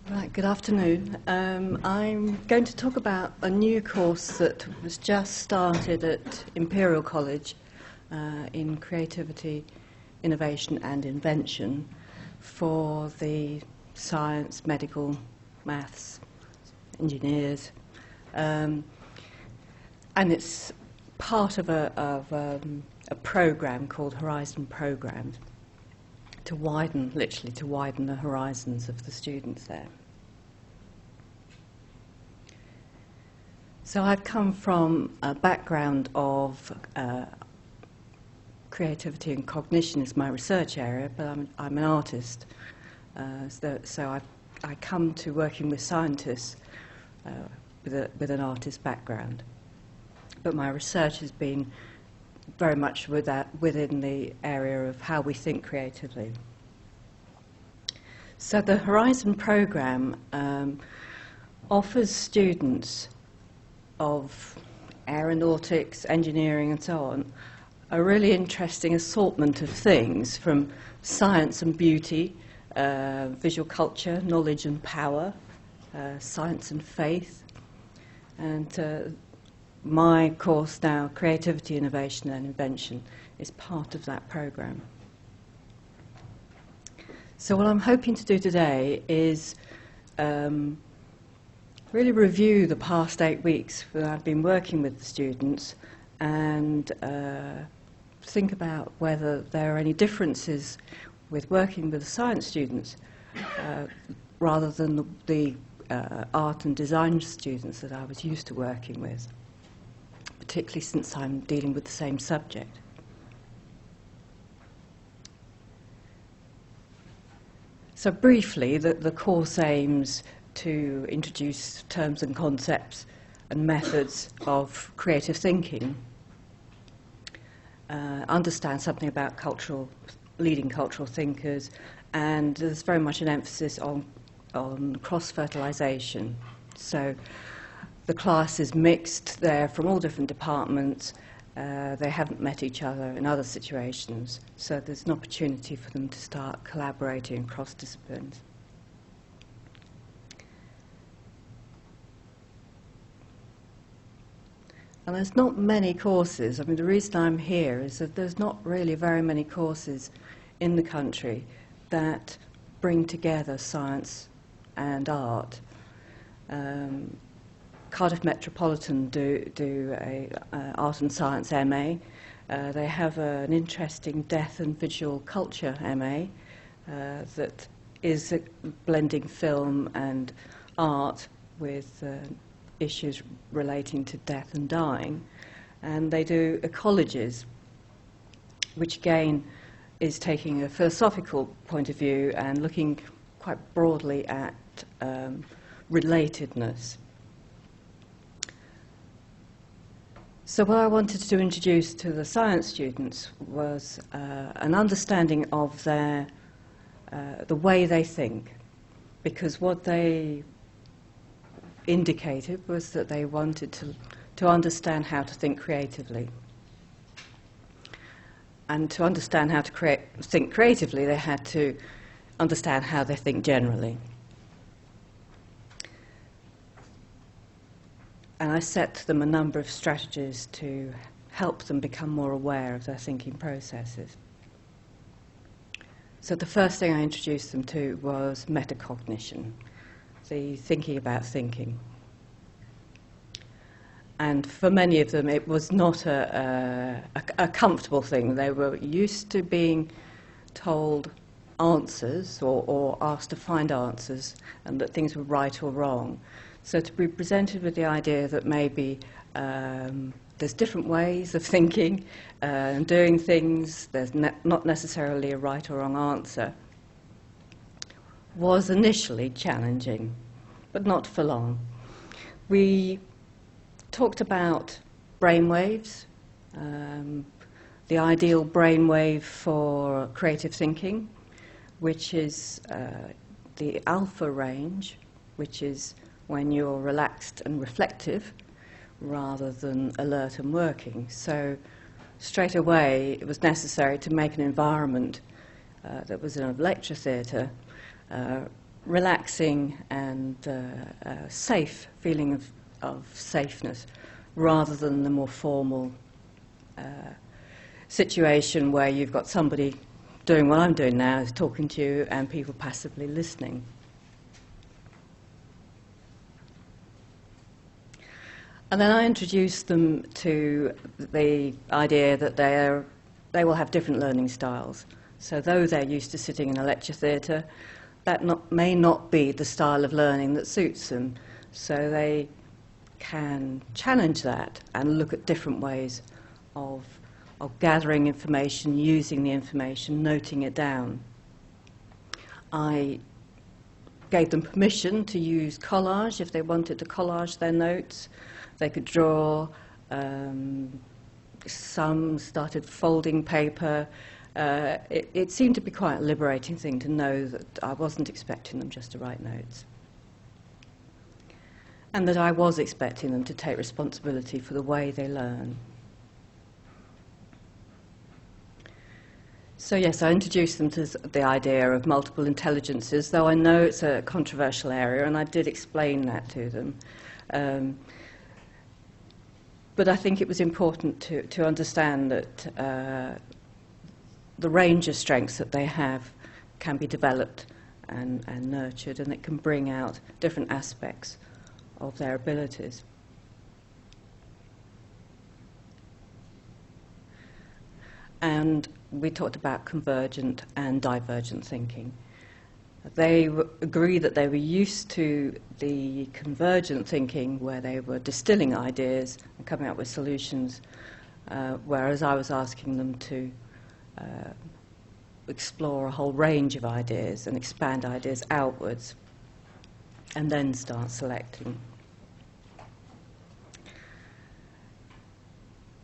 Right, good afternoon. I'm going to talk about a new course that was just started at Imperial College in Creativity, Innovation and Invention for the science, medical, maths, engineers. And it's part of a program called Horizon Programs to widen, literally to widen the horizons of the students there. So I've come from a background of creativity and cognition as my research area, but I'm an artist. So I come to working with scientists with an artist background. But my research has been very much within the area of how we think creatively. So the Horizon program offers students of aeronautics, engineering and so on a really interesting assortment of things, from science and beauty, visual culture, knowledge and power, science and faith, and my course now, Creativity, Innovation and Invention, is part of that program. So what I'm hoping to do today is really review the past 8 weeks that I've been working with the students and think about whether there are any differences with working with the science students rather than the art and design students that I was used to working with, particularly since I'm dealing with the same subject. So briefly, the course aims to introduce terms and concepts and methods of creative thinking, understand something about leading cultural thinkers, and there's very much an emphasis on cross-fertilization. So the class is mixed. They're from all different departments. They haven't met each other in other situations, so there's an opportunity for them to start collaborating across disciplines. And there's not many courses. I mean, the reason I'm here is that there's not really very many courses in the country that bring together science and art. Cardiff Metropolitan do a Art and Science MA. They have an interesting Death and Visual Culture MA that is blending film and art with issues relating to death and dying. And they do ecologies, which again is taking a philosophical point of view and looking quite broadly at relatedness. So what I wanted to introduce to the science students was an understanding of the way they think, because what they indicated was that they wanted to understand how to think creatively. And to understand how to think creatively, they had to understand how they think generally. And I set them a number of strategies to help them become more aware of their thinking processes. So the first thing I introduced them to was metacognition, the thinking about thinking. And for many of them, it was not a comfortable thing. They were used to being told answers or asked to find answers, and that things were right or wrong. So to be presented with the idea that maybe there's different ways of thinking and doing things, there's not necessarily a right or wrong answer, was initially challenging, but not for long. We talked about brainwaves, the ideal brainwave for creative thinking, which is the alpha range, which is when you're relaxed and reflective rather than alert and working. So straight away it was necessary to make an environment that was in a lecture theatre relaxing and safe feeling of safeness, rather than the more formal situation where you've got somebody doing what I'm doing now, is talking to you, and people passively listening. And then I introduced them to the idea that they will have different learning styles. So though they're used to sitting in a lecture theatre, that may not be the style of learning that suits them. So they can challenge that and look at different ways of gathering information, using the information, noting it down. I gave them permission to use collage if they wanted to collage their notes. They could draw. Some started folding paper. It seemed to be quite a liberating thing to know that I wasn't expecting them just to write notes, and that I was expecting them to take responsibility for the way they learn. So yes, I introduced them to the idea of multiple intelligences, though I know it's a controversial area, and I did explain that to them. But I think it was important to understand that the range of strengths that they have can be developed and nurtured, and it can bring out different aspects of their abilities. And we talked about convergent and divergent thinking. They agree that they were used to the convergent thinking, where they were distilling ideas and coming up with solutions, whereas I was asking them to explore a whole range of ideas and expand ideas outwards, and then start selecting.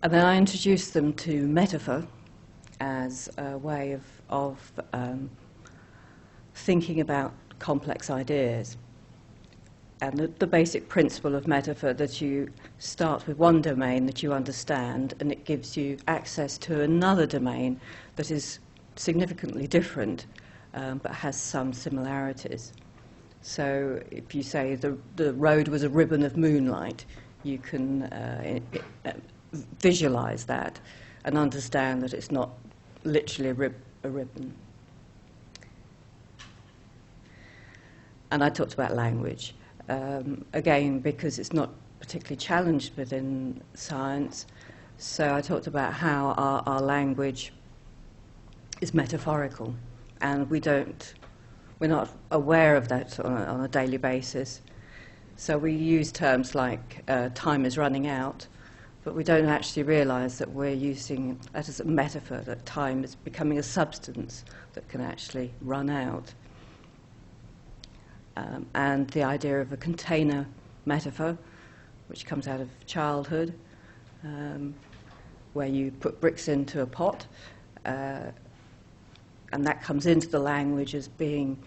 And then I introduced them to metaphor as a way of thinking about complex ideas. And the basic principle of metaphor, that you start with one domain that you understand, and it gives you access to another domain that is significantly different, but has some similarities. So if you say the road was a ribbon of moonlight, you can visualize that and understand that it's not literally a ribbon. And I talked about language. Again, because it's not particularly challenged within science, so I talked about how our language is metaphorical, and we're not aware of that on a daily basis. So we use terms like time is running out, but we don't actually realize that we're using that as a metaphor, that time is becoming a substance that can actually run out. And the idea of a container metaphor, which comes out of childhood, where you put bricks into a pot, and that comes into the language as being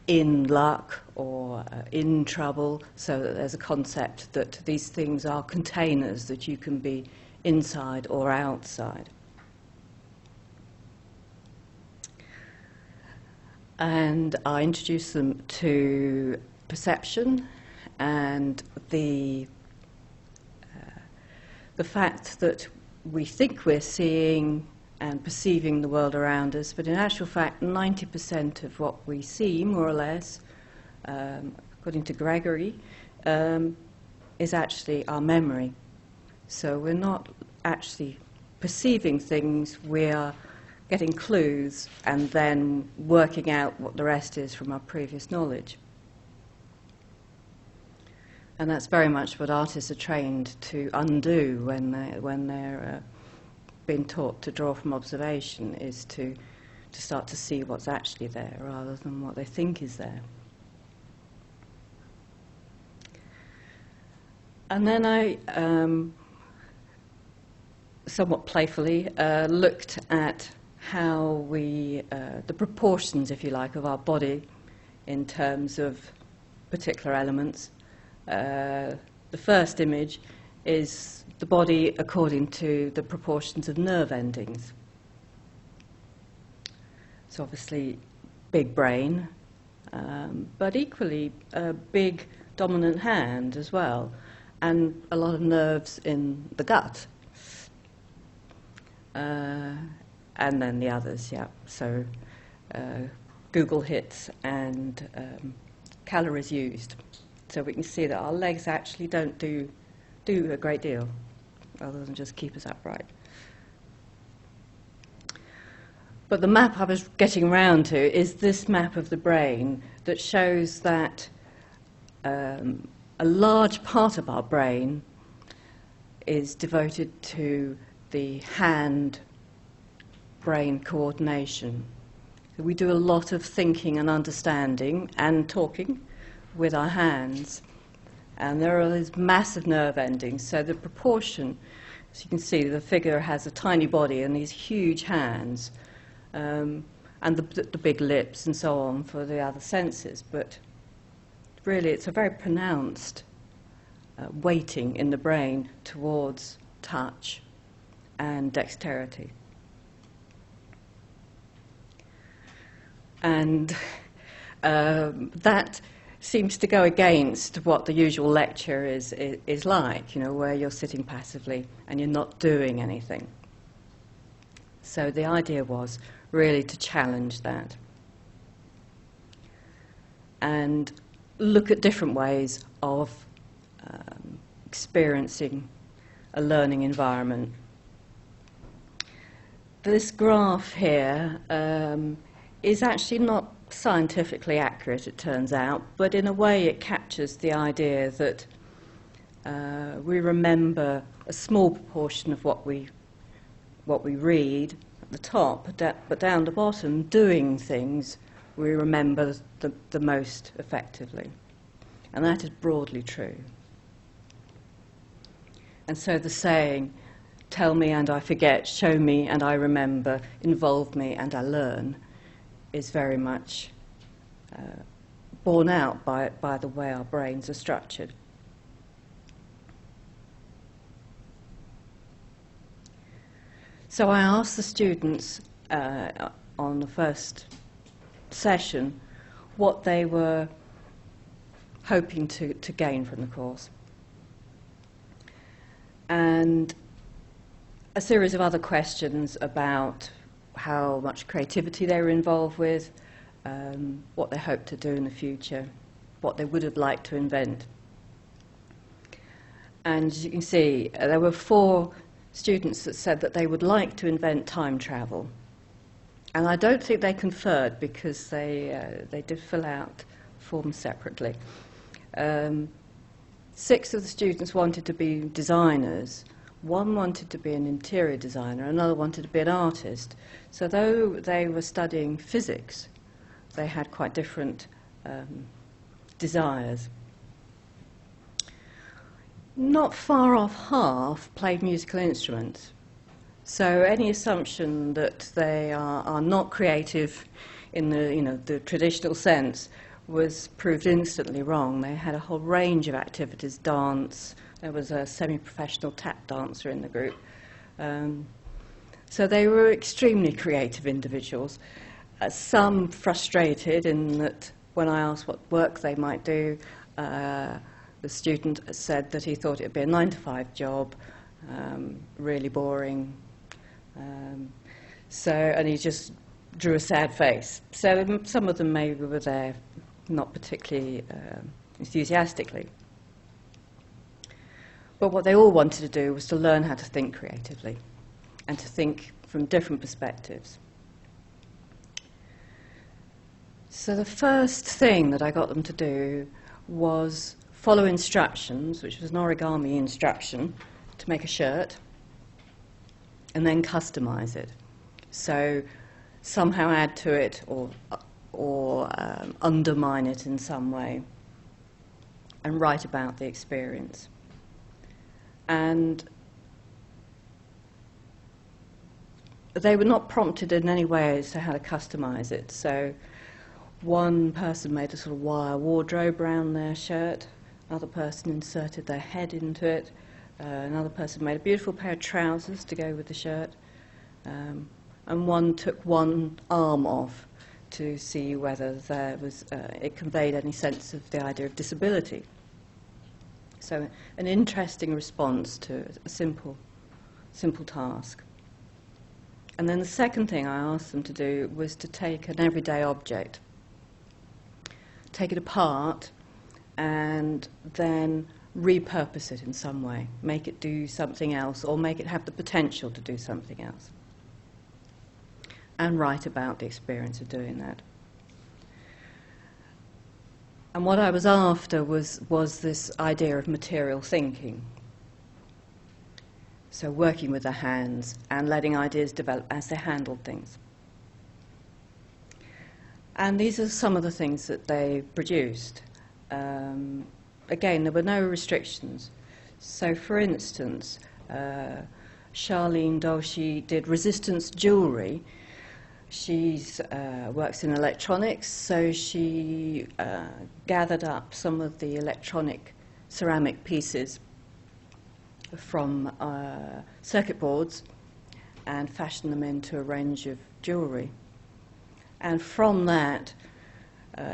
in luck or in trouble, so that there's a concept that these things are containers, that you can be inside or outside. And I introduced them to perception and the fact that we think we're seeing and perceiving the world around us, but in actual fact 90% of what we see, more or less, according to Gregory, is actually our memory. So we're not actually perceiving things, we are getting clues and then working out what the rest is from our previous knowledge. And that's very much what artists are trained to undo when they're being taught to draw from observation, is to start to see what's actually there rather than what they think is there. And then I somewhat playfully looked at how we, the proportions, if you like, of our body in terms of particular elements. The first image is the body according to the proportions of nerve endings. So obviously, big brain, but equally a big dominant hand as well, and a lot of nerves in the gut. And then the others, yeah. So Google hits and calories used. So we can see that our legs actually don't do a great deal, other than just keep us upright. But the map I was getting round to is this map of the brain that shows that a large part of our brain is devoted to the hand-brain coordination. So we do a lot of thinking and understanding and talking with our hands. And there are these massive nerve endings. So the proportion, as you can see, the figure has a tiny body and these huge hands. And the big lips and so on for the other senses, but really it's a very pronounced weighting in the brain towards touch and dexterity. And that seems to go against what the usual lecture is like, you know, where you're sitting passively and you're not doing anything. So the idea was really to challenge that and look at different ways of experiencing a learning environment. This graph here is actually not scientifically accurate, it turns out, but in a way it captures the idea that we remember a small proportion of what we read at the top, but down the bottom, doing things we remember the most effectively. And that is broadly true. And so the saying, tell me and I forget, show me and I remember, involve me and I learn, is very much borne out by the way our brains are structured. So I asked the students on the first session what they were hoping to gain from the course. And a series of other questions about how much creativity they were involved with, what they hoped to do in the future, what they would have liked to invent. And as you can see, there were 4 students that said that they would like to invent time travel. And I don't think they conferred because they did fill out forms separately. 6 of the students wanted to be designers. 1 wanted to be an interior designer, another wanted to be an artist. So though they were studying physics, they had quite different desires. Not far off half played musical instruments. So any assumption that they are not creative in the traditional sense was proved instantly wrong. They had a whole range of activities, dance. There was a semi-professional tap dancer in the group. So they were extremely creative individuals. Some frustrated in that when I asked what work they might do, the student said that he thought it would be a 9-to-5 job, really boring. And he just drew a sad face. So some of them maybe were there not particularly enthusiastically. But what they all wanted to do was to learn how to think creatively and to think from different perspectives. So the first thing that I got them to do was follow instructions, which was an origami instruction, to make a shirt, and then customize it. So somehow add to it or undermine it in some way, and write about the experience. And they were not prompted in any way as to how to customize it. So one person made a sort of wire wardrobe around their shirt, another person inserted their head into it, another person made a beautiful pair of trousers to go with the shirt, and one took one arm off to see whether there was, it conveyed any sense of the idea of disability. So an interesting response to a simple task. And then the second thing I asked them to do was to take an everyday object, take it apart, and then repurpose it in some way, make it do something else, or make it have the potential to do something else, and write about the experience of doing that. And what I was after was this idea of material thinking. So working with the hands and letting ideas develop as they handled things. And these are some of the things that they produced. Again, there were no restrictions. So for instance, Charlene Dolce did resistance jewellery. She works in electronics, so she gathered up some of the electronic ceramic pieces from circuit boards and fashioned them into a range of jewellery. And from that,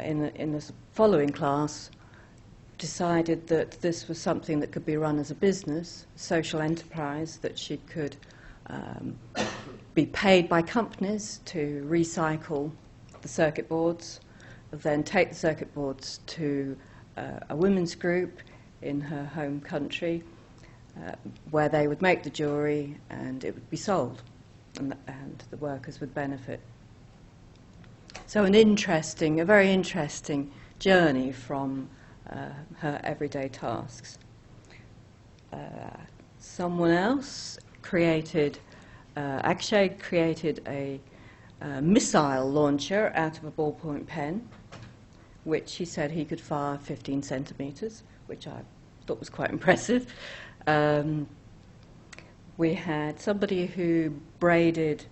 in the following class, decided that this was something that could be run as a business, a social enterprise, that she could be paid by companies to recycle the circuit boards, then take the circuit boards to a women's group in her home country, where they would make the jewellery and it would be sold, and the workers would benefit. So a very interesting journey from her everyday tasks. Someone else created, Akshay created a missile launcher out of a ballpoint pen, which he said he could fire 15 centimetres, which I thought was quite impressive. We had somebody who braided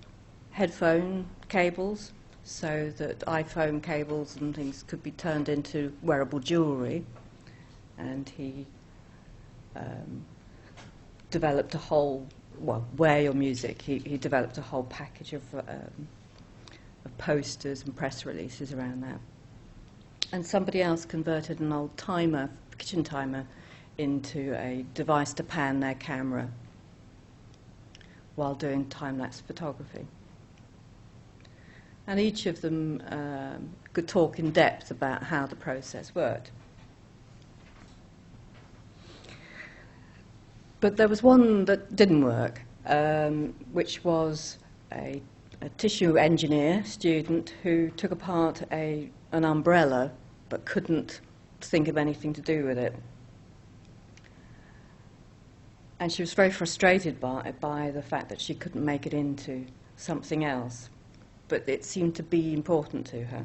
headphone cables so that iPhone cables and things could be turned into wearable jewellery, and he developed a whole, well, Wear Your Music. He developed a whole package of posters and press releases around that. And somebody else converted an old timer, kitchen timer, into a device to pan their camera while doing time-lapse photography. And each of them could talk in depth about how the process worked. But there was one that didn't work, which was a tissue engineer student who took apart an umbrella but couldn't think of anything to do with it. And she was very frustrated by the fact that she couldn't make it into something else, but it seemed to be important to her.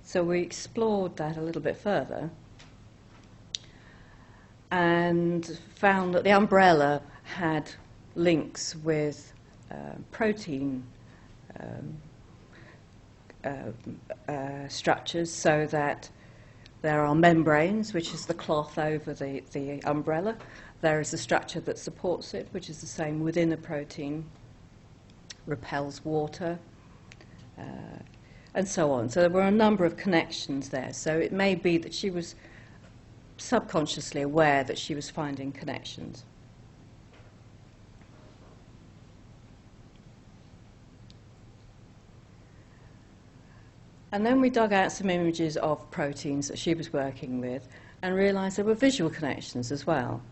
So we explored that a little bit further and found that the umbrella had links with protein structures, so that there are membranes, which is the cloth over the umbrella. There is a structure that supports it, which is the same within a protein, repels water, and so on. So there were a number of connections there. So it may be that she was subconsciously aware that she was finding connections. And then we dug out some images of proteins that she was working with and realised there were visual connections as well.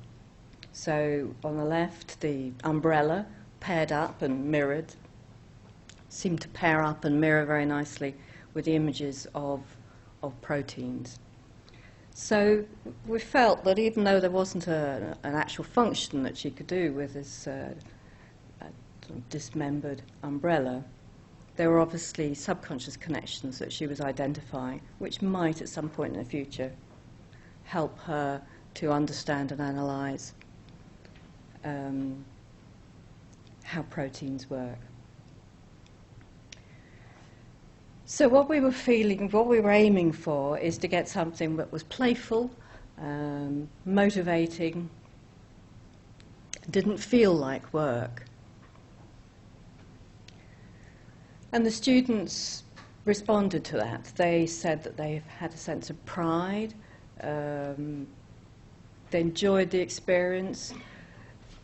So on the left, the umbrella paired up and mirrored, seemed to pair up and mirror very nicely with the images of proteins. So we felt that even though there wasn't an actual function that she could do with this dismembered umbrella, there were obviously subconscious connections that she was identifying, which might at some point in the future help her to understand and analyse how proteins work. So what we were aiming for is to get something that was playful, motivating, didn't feel like work. And the students responded to that. They said that they've had a sense of pride, they enjoyed the experience,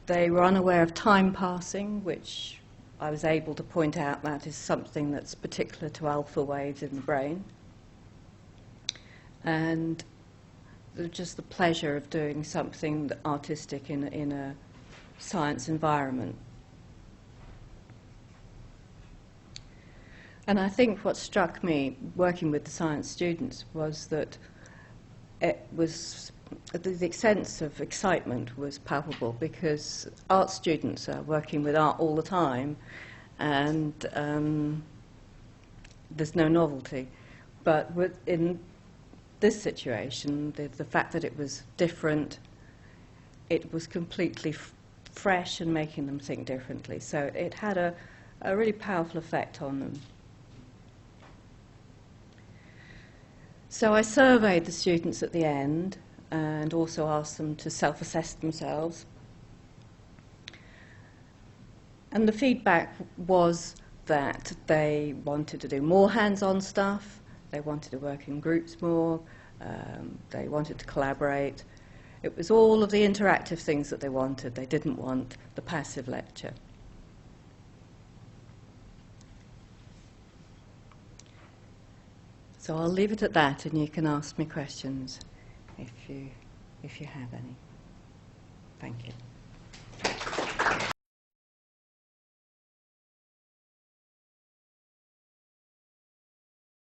they were unaware of time passing, which I was able to point out that is something that's particular to alpha waves in the brain, and just the pleasure of doing something artistic in a science environment. And I think what struck me working with the science students was that it was the sense of excitement was palpable, because art students are working with art all the time, and there's no novelty. But in this situation, the fact that it was different, it was completely fresh and making them think differently. So it had a really powerful effect on them. So I surveyed the students at the end and also asked them to self-assess themselves. And the feedback was that they wanted to do more hands-on stuff, they wanted to work in groups more, they wanted to collaborate. It was all of the interactive things that they wanted. They didn't want the passive lecture. So I'll leave it at that, and you can ask me questions if you have any. Thank you.